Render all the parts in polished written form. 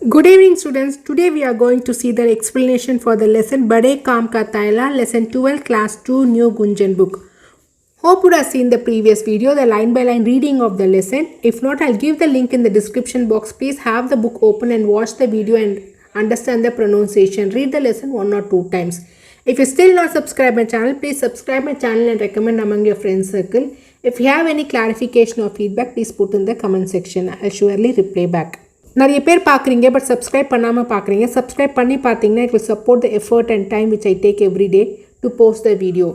Good evening students. Today we are going to see the explanation for the lesson Bade Kaam Ka Taila, lesson 12, class 2, new Gunjan book. Hope you have seen the previous video, the line by line reading of the lesson. If not, I'll give the link in the description box. Please have the book open and watch the video and understand the pronunciation. Read the lesson 1 or 2 times. If you still not subscribe my channel, please subscribe my channel and recommend among your friends circle. If you have any clarification or feedback, please put in the comment section. I'll surely reply back. நிறைய பேர் பார்க்குறீங்க but subscribe பண்ணாமல் பார்க்குறீங்க. Subscribe பண்ணி பார்த்தீங்கன்னா it will support the effort and time which I take every day to post the video.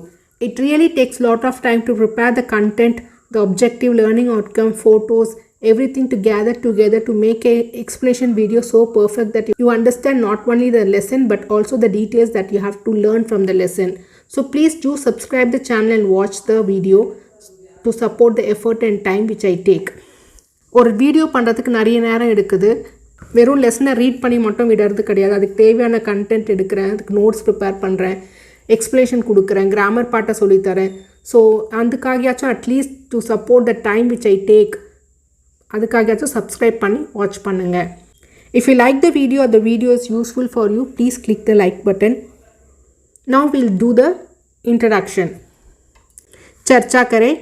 It really takes lot of time to prepare the content, the objective learning outcome, photos, everything to gather together to make a explanation video so perfect that you understand not only the lesson but also the details that you have to learn from the lesson. So please do subscribe the channel and watch the video to support the effort and time which I take. ஒரு video பண்ணுறதுக்கு நிறைய நேரம் எடுக்குது. வெறும் லெசனை read பண்ணி மட்டும் விடுறது கிடையாது. அதுக்கு தேவையான கண்டென்ட் எடுக்கிறேன், அதுக்கு நோட்ஸ் ப்ரிப்பேர் பண்ணுறேன், எக்ஸ்ப்ளனேஷன் கொடுக்குறேன், கிராமர் பாட்டை சொல்லித்தரேன். ஸோ அதுக்காகியாச்சும் at least to support the time which I take, அதுக்காகியாச்சும் சப்ஸ்கிரைப் பண்ணி வாட்ச் பண்ணுங்கள். If you like the video is useful for you, please click the like button. Now will do the introduction. चर्चा करें.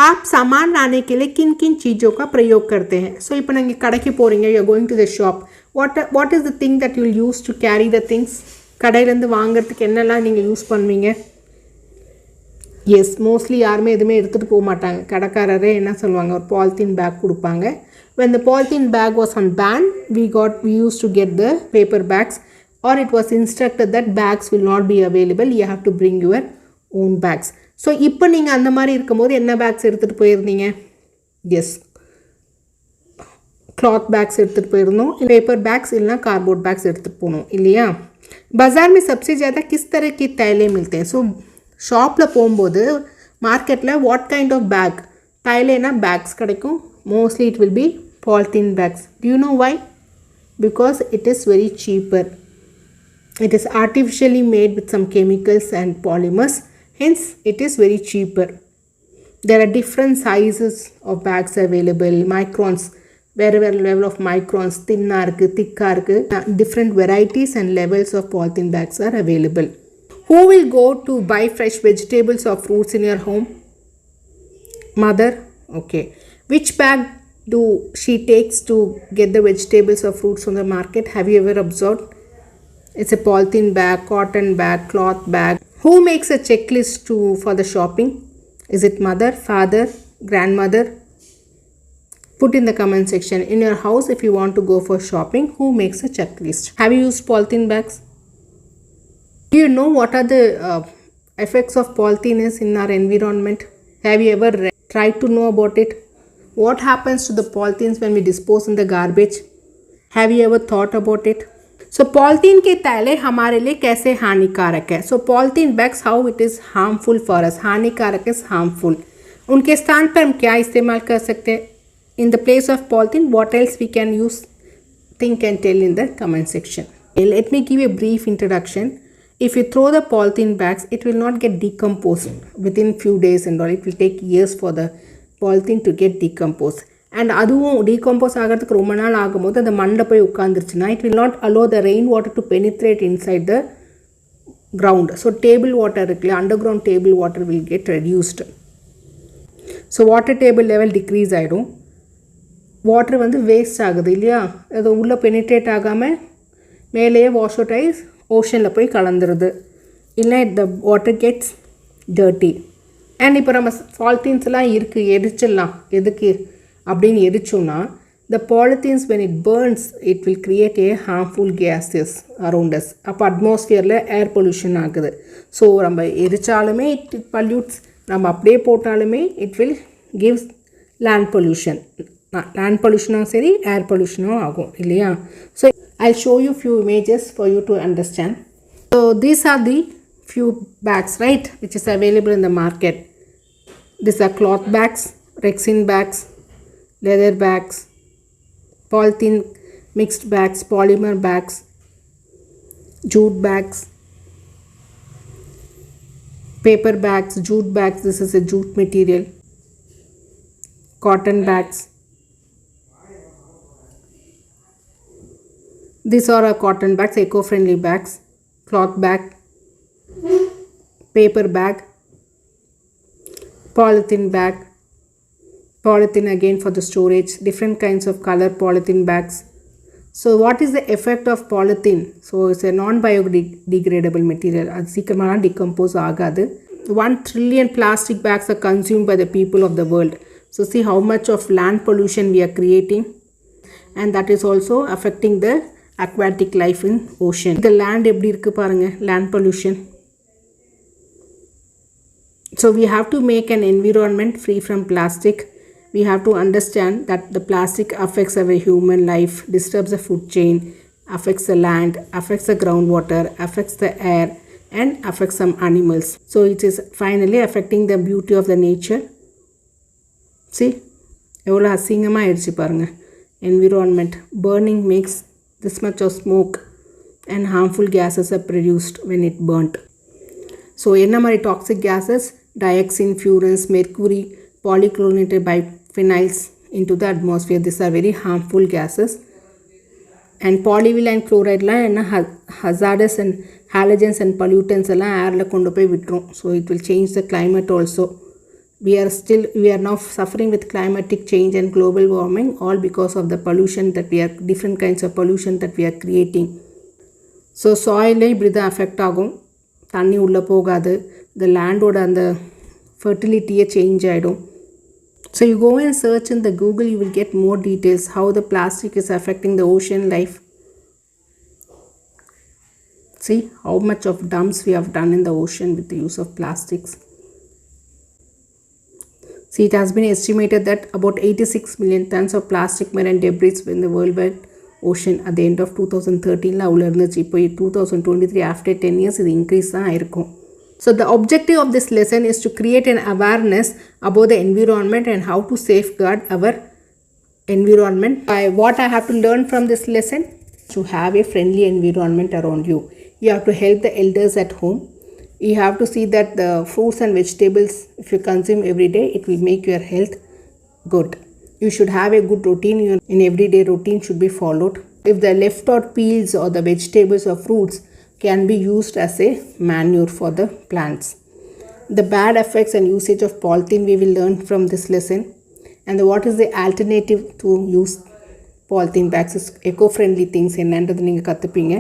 आप सामान लाने के लिए किन किन चीज़ों का प्रयोग करते हैं. सो இப்போ நீங்கள் கடைக்கு போகிறீங்க, you are going to the shop. What is the thing that you'll use to carry the things. கடையிலேருந்து வாங்குறதுக்கு என்னெல்லாம் நீங்கள் யூஸ் பண்ணுவீங்க? எஸ், மோஸ்ட்லி யாருமே எதுவுமே எடுத்துகிட்டு போக மாட்டாங்க. கடைக்காரரே என்ன சொல்லுவாங்க, ஒரு பாலித்தீன் பேக் கொடுப்பாங்க. when the polythene bag was on ban, we used to get the paper bags, or it was instructed that bags will not be available, you have to bring your own bags. So இப்போ நீங்கள் அந்த மாதிரி இருக்கும்போது என்ன packs எடுத்துகிட்டு போயிருந்தீங்க? S, cloth bags எடுத்துகிட்டு போயிருந்தோம். Paper bags இல்லைனா कार्डबोर्ड बैग्स எடுத்துகிட்டு போகணும் இல்லையா? बाज़ार में सबसे ज़्यादा किस तरह के थैले मिलते हैं. ஸோ ஷாப்பில் போகும்போது மார்க்கெட்டில் வாட் கைண்ட் ஆஃப் பேக், थैलेனா பேக்ஸ் கிடைக்கும். Mostly it will be polythene bags. Do you know why? Because it is very cheaper. It is artificially made with some chemicals and polymers. Hence, it is very cheaper. There are different sizes of bags available. Microns, wherever level of microns, thinna irukku, thicka irukku. Different varieties and levels of polythene bags are available. Who will go to buy fresh vegetables or fruits in your home? Mother. Okay. Which bag do she takes to get the vegetables or fruits from the market? Have you ever observed? It's a polythene bag, cotton bag, cloth bag. Who makes a checklist for the shopping? Is it mother, father, grandmother? Put in the comment section. In your house, if you want to go for shopping, who makes a checklist? Have you used polythene bags? Do you know what are the effects of polythene in our environment? Have you ever tried to know about it? What happens to the polythenes when we dispose in the garbage? Have you ever thought about it? So polythene के थैले हमारे लिए कैसे हानिकारक है. So polythene bags, how it is harmful for us. हानिकारक is harmful. उनके स्थान पर हम क्या इस्तेमाल कर सकते हैं? In the place of polythene what else we can use? Think and tell in the comment section. Let me give a brief introduction. If you throw the polythene bags, it will not get decomposed within few days and all. It will take years for the polythene to get decomposed. And அதுவும் decompose ஆகிறதுக்கு ரொம்ப நாள் ஆகும்போது அந்த மண்ணில் போய் உட்காந்துருச்சுன்னா it will not allow the rain water to penetrate inside the ground. So table water இருக்குல்ல, under ground table water will get reduced. So water table level decrease ஆகிடும். வாட்டர் வந்து வேஸ்ட் ஆகுது இல்லையா, அது உள்ளே பெனிட்ரேட் ஆகாமல் மேலேயே வாஷ் அவுட் ஆகி ஓஷனில் போய் கலந்துருது. இல்லை the water gets dirty. And இப்போ நம்ம பாலித்தீன்ஸ்லாம் இருக்குது, எரிச்சிடலாம். எதுக்கு அப்படின்னு எரிச்சோன்னா the polythenes when it burns it will create a harmful gases around us. அப்போ அட்மாஸ்ஃபியரில் ஏர் பொல்யூஷன் ஆகுது. ஸோ நம்ம எரிச்சாலுமே இட் பல்யூட்ஸ், நம்ம அப்படியே போட்டாலுமே it will gives land pollution. Land பொல்யூஷனும் சரி ஏர் பொல்யூஷனும் ஆகும் இல்லையா. So I'll show you few images for you to understand. So these are the few bags, right, which is available in the market. These are cloth bags, resin bags, leather bags, polythene mixed bags, polymer bags, jute bags, paper bags, jute bags, this is a jute material, cotton bags, These are cotton bags, eco-friendly bags, cloth bag, paper bag, polythene bag, polythene again for the storage, different kinds of color polythene bags. So what is the effect of polythene? So it's a non-biodegradable material. அது சீக்கிரமாக decompose ஆகாது. 1 trillion plastic bags are consumed by the people of the world. So see how much of land pollution we are creating, and that is also affecting the aquatic life in ocean. The land எப்படி இருக்கு பாருங்க, land pollution. So we have to make an environment free from plastic. We have to understand that the plastic affects our human life, disturbs the food chain, affects the land, affects the groundwater, affects the air, and affects some animals. So it is finally affecting the beauty of the nature. See, எவ்வளோ அசிங்கமாக ஆயிடுச்சு பாருங்க. Environment burning makes this much of smoke and harmful gases are produced when it burnt. So என்ன மாதிரி toxic gases? Dioxin, furans, mercury, polychlorinated biphenyls into the atmosphere. These are very harmful gases. And polyvinyl chloride la enna hazardous and halogens and pollutants alla air la kondu poi vitrum. So it will change the climate also. We are now suffering with climatic change and global warming, all because of the pollution that we are, different kinds of pollution that we are creating. So soil இப்படி தான் affect ஆகும். தண்ணி உள்ளே போகாது. The land ஓட அந்த fertility change ஆகிடும். So you go and search in the Google, you will get more details how the plastic is affecting the ocean life. See how much of dumps we have done in the ocean with the use of plastics. See, it has been estimated that about 86 million tons of plastic marine debris in the worldwide ocean at the end of 2013 la உள்ள இருந்துச்சு. இப்போ 2023 after 10 years இது increase தான் ஆயிருக்கும். So the objective of this lesson is to create an awareness about the environment and how to safeguard our environment. What I have to learn from this lesson? To have a friendly environment around you. You have to help the elders at home. You have to see that the fruits and vegetables, if you consume every day, it will make your health good. You should have a good routine. In everyday routine should be followed. If the left out peels or the vegetables or fruits can be used as a manure for the plants. The bad effects and usage of polythene we will learn from this lesson. And what is the alternative to use polythene bags? Eco-friendly things என்னன்றது நீங்கள் கற்றுப்பீங்க.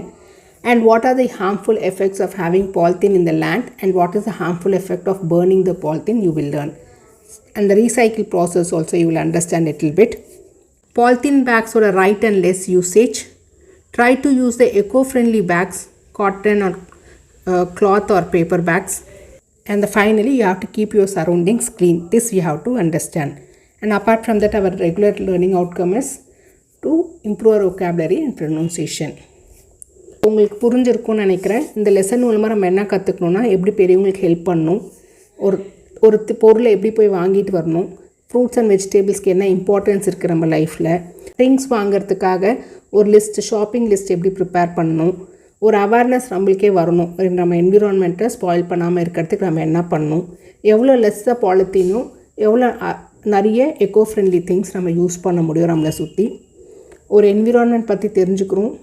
And what are the harmful effects of having polythene in the land, and what is the harmful effect of burning the polythene, you will learn. And the recycle process also you will understand a little bit. Polythene bags for a right and less usage. Try to use the eco-friendly bags, cotton or cloth or paper bags. And finally you have to keep your surroundings clean. This you have to understand. And apart from that, our regular learning outcome is to improve our vocabulary and pronunciation. உங்களுக்கு புரிஞ்சிருக்கும்னு நினைக்கிறேன். இந்த lesson மூலமாக நம்ம என்ன கற்றுக்கணுன்னா, எப்படி பெரியவங்களுக்கு help பண்ணணும், ஒரு பொருளை எப்படி போய் வாங்கிட்டு வரணும், ஃப்ரூட்ஸ் அண்ட் வெஜிடபிள்ஸ்க்கு என்ன இம்பார்ட்டன்ஸ் இருக்குது நம்ம லைஃப்பில், திங்ஸ் வாங்கிறதுக்காக ஒரு லிஸ்ட், ஷாப்பிங் லிஸ்ட் எப்படி ப்ரிப்பேர் பண்ணணும், ஒரு அவேர்னஸ் நம்மளுக்கே வரணும். நம்ம என்விரான்மெண்ட்டை ஸ்பாயில் பண்ணாமல் இருக்கிறதுக்கு நம்ம என்ன பண்ணணும், எவ்வளோ லெஸ்ஸாக பாலித்தீனும் எவ்வளோ நிறைய எக்கோ ஃப்ரெண்ட்லி திங்ஸ் நம்ம யூஸ் பண்ண முடியும் நம்மளை சுற்றி. ஒரு என்விரான்மெண்ட் பற்றி தெரிஞ்சுக்கிறோம்,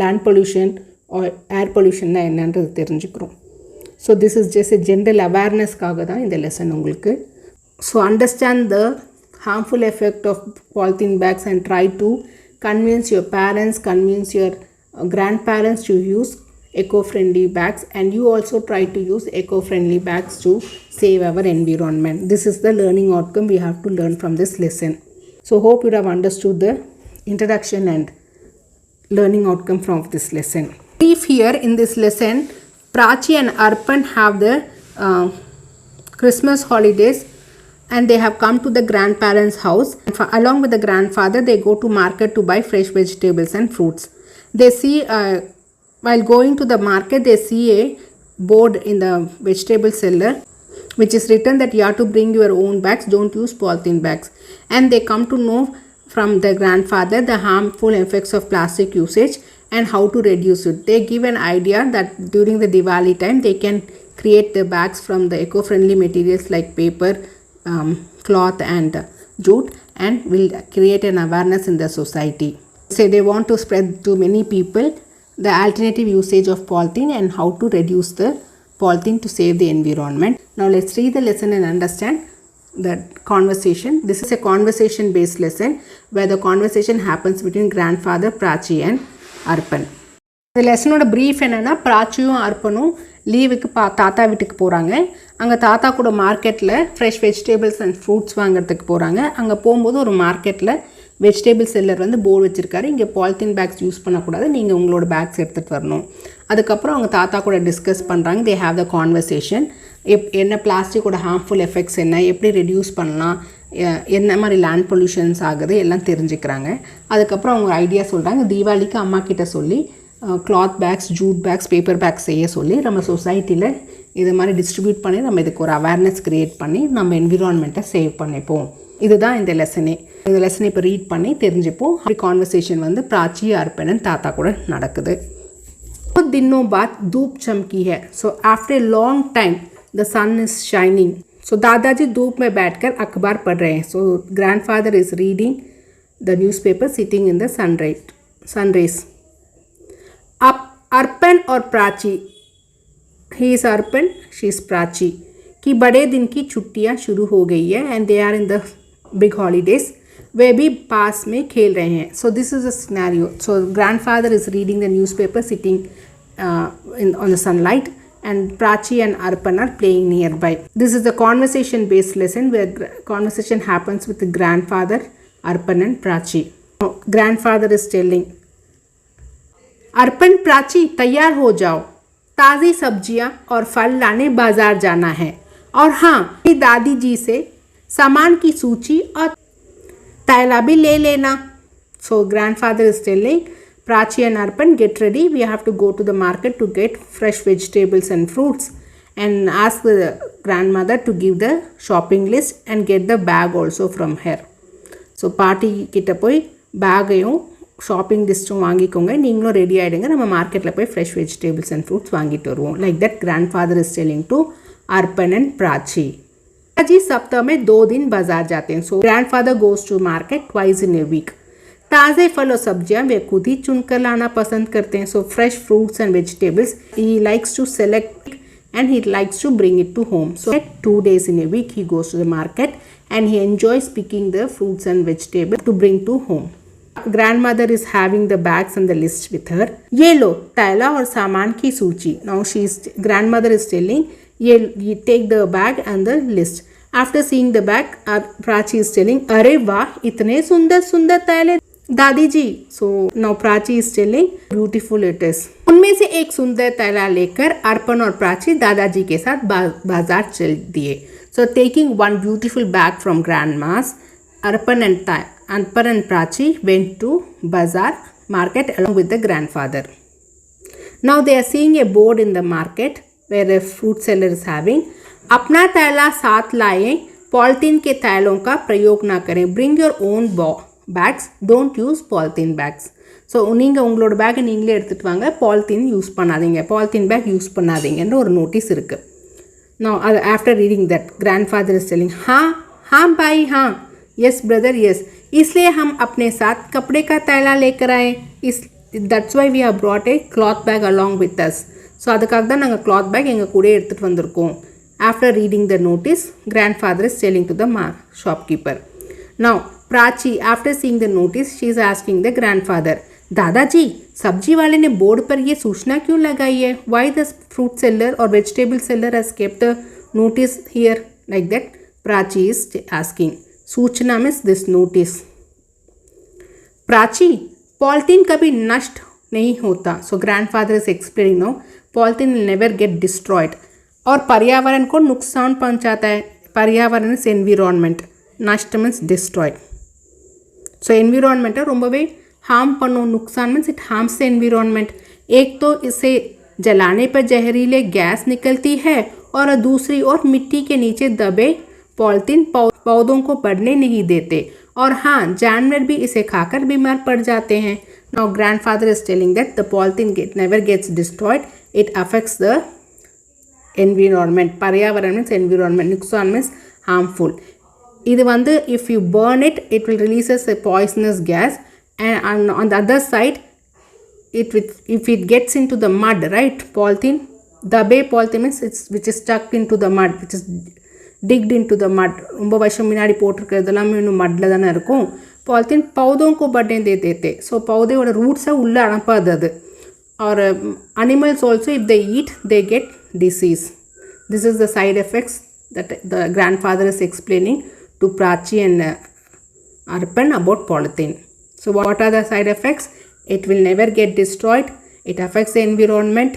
land pollution or air pollution na என்னன்றது தெரிஞ்சுக்கிறோம். So this is just a general awareness காக தான் இந்த lesson உங்களுக்கு. So understand the harmful effect of polythene bags and try to convince your parents, convince your grandparents to use eco-friendly bags, and you also try to use eco-friendly bags to save our environment. This is the learning outcome we have to learn from this lesson. So hope you have understood the introduction and learning outcome from this lesson. Brief here in this lesson, Prachi and Arpan have the Christmas holidays and they have come to the grandparents' house. Along with the grandfather, they go to market to buy fresh vegetables and fruits. They see, while going to the market, they see a board in the vegetable seller which is written that you have to bring your own bags, don't use polythene bags. And they come to know from the grandfather the harmful effects of plastic usage and how to reduce it. They give an idea that during the Diwali time they can create the bags from the eco-friendly materials like paper, cloth and jute, and will create an awareness in the society. Say they want to spread to many people the alternative usage of polythene and how to reduce the polythene to save the environment. Now let's read the lesson and understand the conversation. This is a conversation based lesson where the conversation happens between grandfather Prachi and Arpan. இந்த லெசனோட brief என்னென்னா, பிராச்சியும் அர்ப்பனும் லீவுக்கு தாத்தா வீட்டுக்கு போகிறாங்க. அங்கே தாத்தா கூட மார்க்கெட்டில் ஃப்ரெஷ் வெஜிடபிள்ஸ் அண்ட் ஃப்ரூட்ஸ் வாங்குறதுக்கு போகிறாங்க. அங்கே போகும்போது ஒரு மார்க்கெட்டில் வெஜிடபிள் செல்லர் வந்து போர்டு வச்சுருக்காரு, இங்கே பாலித்தீன் பேக்ஸ் யூஸ் பண்ணக்கூடாது, நீங்கள் உங்களோட பேக்ஸ் எடுத்துகிட்டு வரணும். அதுக்கப்புறம் அவங்க தாத்தா கூட டிஸ்கஸ் பண்ணுறாங்க. They have the conversation. என்ன பிளாஸ்டிக்கோட ஹார்ம்ஃபுல் எஃபெக்ட்ஸ் என்ன, எப்படி ரெடியூஸ் பண்ணலாம், என்ன மாதிரி லேண்ட் பொல்யூஷன்ஸ் ஆகுது எல்லாம் தெரிஞ்சுக்கிறாங்க. அதுக்கப்புறம் அவங்க ஐடியா சொல்கிறாங்க. தீபாவளிக்கு அம்மா கிட்ட சொல்லி cloth bags, jute bags, paper bags செய்ய சொல்லி நம்ம சொசைட்டியில் இது மாதிரி டிஸ்ட்ரிபியூட் பண்ணி நம்ம இதுக்கு ஒரு அவேர்னஸ் க்ரியேட் பண்ணி நம்ம என்விரான்மெண்ட்டை சேவ் பண்ணிப்போம். இதுதான் இந்த லெசனே. இந்த லெசனை இப்போ ரீட் பண்ணி தெரிஞ்சுப்போம். அப்படி கான்வர்சேஷன் வந்து பிராச்சி அர்ப்பணன் தாத்தா கூட நடக்குது. बहुत दिनों बाद धूप चमकी है. So after a long time the sun is shining. So दादाजी धूप में बैठकर अखबार पढ़ रहे हैं. So grandfather is reading the newspaper sitting in the sunrays. अब अर्पण और Prachi, he is Arpan, she is Prachi, कि बड़े दिन की छुट्टियां शुरू हो गई है and they are in the big holidays. वे भी पास में खेल रहे हैं. So this is a scenario. So grandfather is reading the newspaper sitting on the sunlight and Prachi and Arpan are playing nearby. This is the conversation based lesson where conversation happens with the grandfather, Arpan and Prachi. Grandfather is telling, अर्पण प्राची तैयार हो जाओ, ताज़ी सब्जियां और फल लाने बाजार जाना है. और हाँ, दादी जी से सामान की सूची और थैला भी ले लेना. So grandfather is telling Prachi and Arpan, get ready, we have to go to the market to get fresh vegetables and fruits, and ask the grandmother to give the shopping list and get the bag also from her. So பாட்டி கிட்ட போய் பேக்கையும் shopping லிஸ்ட்டும் வாங்கிக்கோங்க, நீங்களும் ready ஆகிடுங்க, நம்ம மார்க்கெட்டில் போய் fresh vegetables and fruits வாங்கிட்டு வருவோம். Like that grandfather is telling to Arpan and Prachi. जी सप्ताह में 2 दिन बाजार जाते हैं. So grandfather goes to market twice in a week. ताज़े फल और सब्जियां वे खुद ही चुनकर लाना पसंद करते हैं. So fresh fruits and vegetables he likes to select and he likes to bring it to home. So 2 days in a week he goes to the market and he enjoys picking the fruits and vegetables to bring to home. Grandmother is having the bags and the list with her. ये लो थैला और सामान की सूची. Now grandmother is telling, you take the bag and the list. After seeing the bag, Prachi is telling, अरे वाह, इतने सुंदर सुंदर थैले दादी जी. So now Prachi is telling, beautiful it is. उनमें से एक सुंदर थैला लेकर अर्पण और प्राची दादाजी के साथ बाजार चल दिए. So taking one beautiful bag from grandma's, Arpan and Prachi went to bazaar market along with the grandfather. Now they are seeing a board in the market where a fruit seller is having, अपना थैला साथ लाएं, पॉलिथीन के थैलों का प्रयोग ना करें. Bring your own bags, don't use polythene bags. So நீங்கள் உங்களோட பேக்கை நீங்களே எடுத்துகிட்டு வாங்க, பாலித்தீன் யூஸ் பண்ணாதீங்க, பாலித்தீன் பேக் யூஸ் பண்ணாதீங்கன்ற ஒரு நோட்டீஸ் இருக்குது. நான் அது after reading that grandfather is telling, हाँ हाँ भाई हाँ, यस ब्रदर यस, इसलिए हम अपने साथ कपड़े का थैला लेकर आए. that's why we have brought a cloth bag along with us. So அதுக்காக தான் நாங்கள் cloth bag எங்கள் கூட எடுத்துகிட்டு வந்திருக்கோம். After reading the notice grandfather is telling to the shopkeeper. Now Prachi, after seeing the notice, she is asking the grandfather, दादाजी सब्जी वाले ने बोर्ड पर ये सूचना क्यों लगाई है? Why the fruit seller or vegetable seller has kept the notice here like that? Prachi is asking. सूचना means this notice. Prachi, polythene कभी नष्ट नहीं होता. So grandfather is explaining now, polythene will never get destroyed. और पर्यावरण को नुकसान पहुंचाता है. पर्यावरण is environment. नष्ट means destroyed. सो एनवायरनमेंट ரொம்பவே हार्म பண்ணும். नुकसान means it harms the environment. एक तो इसे जलाने पर जहरीले गैस निकलती है और दूसरी ओर मिट्टी के नीचे दबे पॉलिथीन पौधों को बढ़ने नहीं देते. और हाँ, जानवर भी इसे खाकर बीमार पड़ जाते हैं. Now grandfather is telling that the polythene never gets destroyed, it affects the environment. पर्यावरण मीन्स एनवायरनमेंट, नुकसान मीन्स हार्मफुल. இது வந்து if you burn it, it will releases a poisonous gas and on the other side, if it gets into the mud, right, polythene, dabe polythene means it's which is stuck into the mud, which is digged into the mud. ரொம்ப வருஷம் முன்னாடி போட்டிருக்கிறதெல்லாம் இன்னும் மட்ல தானே இருக்கும். Polythene पौधों को बढ़ने दे देते. ஸோ पौधेயோட ரூட்ஸை உள்ளே அனுப்பாது அது. Or animals also, if they eat, they get disease. This is the side effects that the grandfather is explaining to Prachi and Arpan about polythene. So what are the side effects? It will never get destroyed. It affects the environment.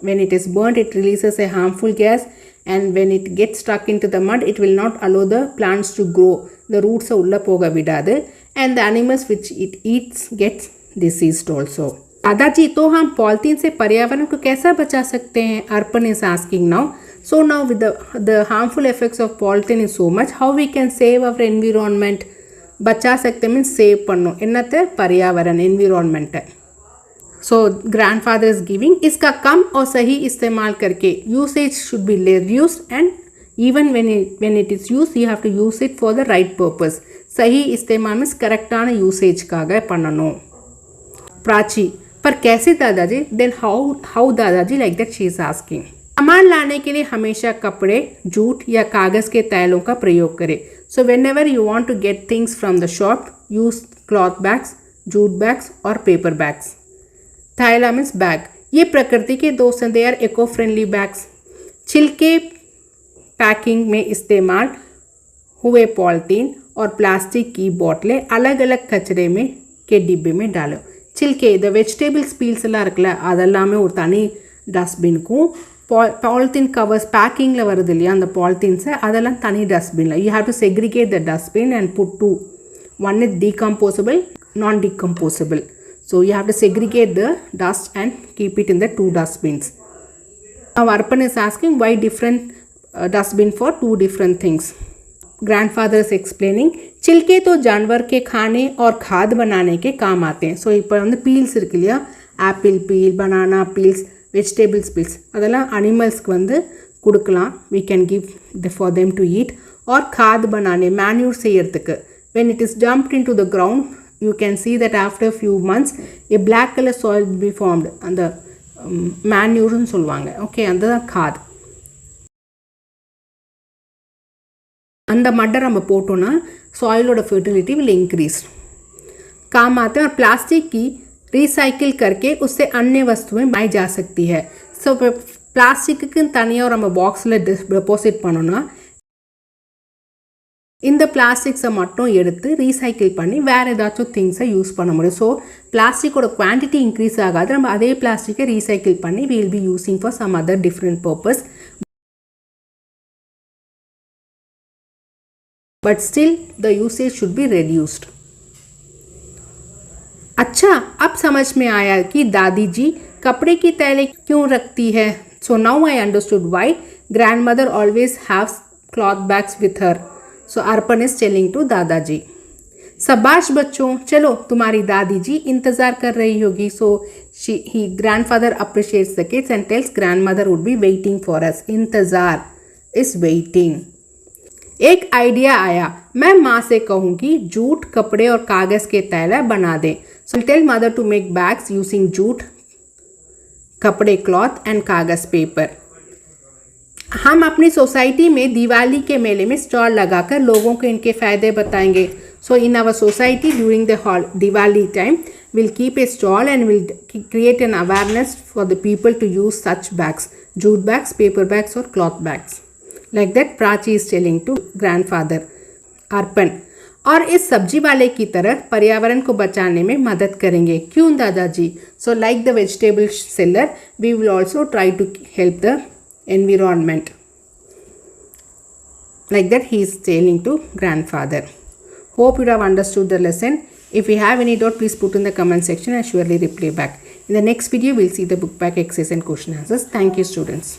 When it is burnt, it releases a harmful gas, and when it gets stuck into the mud, it will not allow the plants to grow. The roots ulla poga vidadu, and the animals which it eats gets diseased also. दादाजी, तो हम polythene से पर्यावरण को कैसा बचा सकते हैं? अर्पण is asking now. So now with the harmful effects of polythene is so much, how we can save our environment? बचा सकते मीन्स सेव பண்ணோம் என்னத்தை? पर्यावरण, environment. So grandfather is giving, इसका कम और सही इस्तेमाल करके usage should be reduced, and even when it is used, you have to use it for the right purpose. सही इस्तेमाल मीन्स करेक्टाன यूसेज்காக பண்ணணும். प्राची, पर कैसे दादाजी? Then how दादाजी? Like that she is asking. सामान लाने के लिए हमेशा कपड़े, जूट या कागज़ के थैलों का प्रयोग करें. So whenever you want to get things from the shop, use cloth bags, jute bags or paper bags. थैला मीन्स बैग. ये प्रकृति के दोस्त हैं. They are eco friendly bags. छिलके पैकिंग में इस्तेमाल हुए पॉलिथीन और प्लास्टिक की बोतलें अलग अलग कचरे में के डिब्बे में डालो. சில்கே, இந்த வெஜிடபிள்ஸ் பீல்ஸ் எல்லாம் இருக்குல்ல, அதெல்லாமே ஒரு தனி டஸ்ட்பின்க்கும், பாலித்தீன் கவர்ஸ் பேக்கிங்கில் வருது இல்லையா அந்த பாலித்தீன்ஸை, அதெல்லாம் தனி டஸ்ட்பினில். You have to segregate the dustbin and put two. One is decomposable, non decomposable. So you have to segregate the dust and keep it in the 2 dustbins. Now Arpan is asking why different dustbin for 2 different things. Grandfather is explaining, छिलके तो जानवर के खाने और खाद बनाने के काम आते हैं. ஸோ இப்போ வந்து பீல்ஸ் இருக்கு இல்லையா, apple peel, banana peels, vegetables peels, அதெல்லாம் அனிமல்ஸ்க்கு வந்து கொடுக்கலாம். we can give for them to eat. और खाद बनाने, मैन्யூர் செய்யறதுக்கு. when it is dumped into the ground, you can see that after few months a black color soil will be formed. அந்த மேன்யூர்னு சொல்லுவாங்க. ஓகே, அதுதான் खाद. அந்த மட்டை நம்ம போட்டோன்னா सॉइल फर्टिलिटी विल इंक्रीज. काम आते हैं. और प्लास्टिक की रिसाइकिल करके उससे अन्य वस्तुएं बनाई जा सकती है. ஸோ இப்போ பிளாஸ்டிக்கு தனியாக நம்ம பாக்ஸில் டெபாசிட் பண்ணோன்னா இந்த பிளாஸ்டிக்ஸை மட்டும் எடுத்து ரீசைக்கிள் பண்ணி வேறு ஏதாச்சும் திங்ஸை யூஸ் பண்ண முடியும். ஸோ பிளாஸ்டிக்கோட குவான்டிட்டி இன்க்ரீஸ் ஆகாது. நம்ம அதே பிளாஸ்டிக்கை ரீசைக்கிள் பண்ணி we will be using for some other different purpose. But still the usage should be reduced. अच्छा, अब समझ में आया कि दादी जी कपड़े की थैले क्यों रखती है. So now I understood why grandmother always has cloth bags with her. So Arpan is telling to दादाजी. शाबाश बच्चों, चलो तुम्हारी दादी जी इंतज़ार कर रही होगी. So grandfather appreciates the kids and tells grandmother would be waiting for us. इंतज़ार is waiting. एक आइडिया आया, मैं माँ से कहूँगी जूट, कपड़े और कागज़ के थैला बना दें. So tell mother to make bags using jute, कपड़े क्लॉथ एंड कागज़ पेपर. हम अपनी सोसाइटी में दिवाली के मेले में स्टॉल लगाकर लोगों को इनके फ़ायदे बताएंगे. So in our society during the Diwali time will keep a stall and will create an awareness for the people to use such bags, jute bags, paper bags और cloth bags. Like that Prachi is telling to grandfather Arpan. और इस सब्जी वाले की तरह पर्यावरण को बचाने में मदद करेंगे. क्यों दादाजी? So like the vegetable seller, we will also try to help the environment. Like that he is telling to grandfather. Hope you have understood the lesson. If you have any doubt, please put in the comment section and surely reply back. In the next video, we'll see the book back exercise and question answers. Thank you, students.